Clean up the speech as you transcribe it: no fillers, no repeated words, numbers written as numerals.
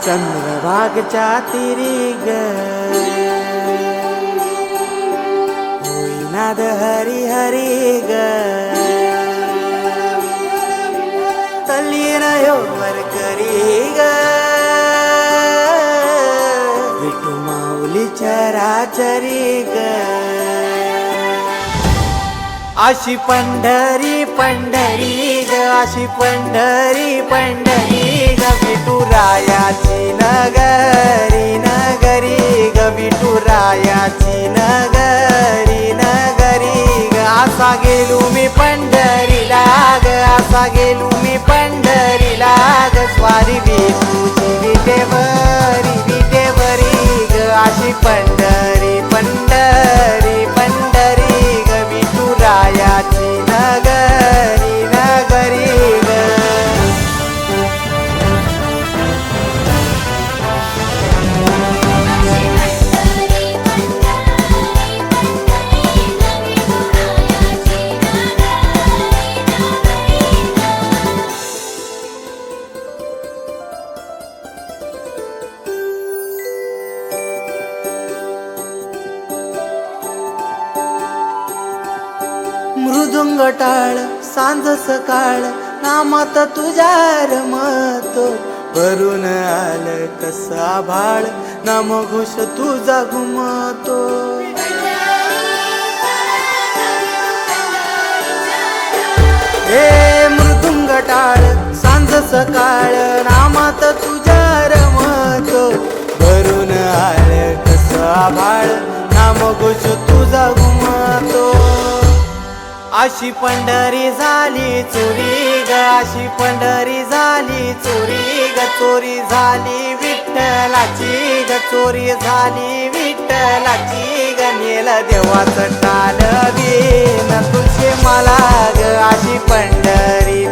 चंद्रभागच्या तिरी ग होईनाद हरी हरी ग तल्लीन यो वरकरी ग विठू माऊली चराचरी ग अशी पंढरी पंढरी ग अशी पंढरी पंढरी ग विठुरायाची नगरी नगरी ग विठुरायाची नगरी नगरी ग असा गेलो मी पंढरीला ग असा गेलो मी पंढरीला ग स्वारी विठूची विटेवरी विटेवरी ग अशी पंढरी पंढरी पंढरी ग विठुरायाची नगरी नगरी ग मृदुंग टाळ सांज सकाळ नामात तुझ्या रमतो भरून आलं कसा भाळ नामघोष तुझा घुमतो हे मृदुंग टाळ सांज सकाळ नामात तुझ्या रमतो भरून आलं कसा भाळ नामघोष तुझा घुमतो अशी पंढरी झाली चोरी ग अशी पंढरी झाली चोरी ग चोरी झाली विठ्ठलाची ग चोरी झाली विठ्ठलाची ग नेल देवाचं टाल दीन तुझे मला ग अशी पंढरी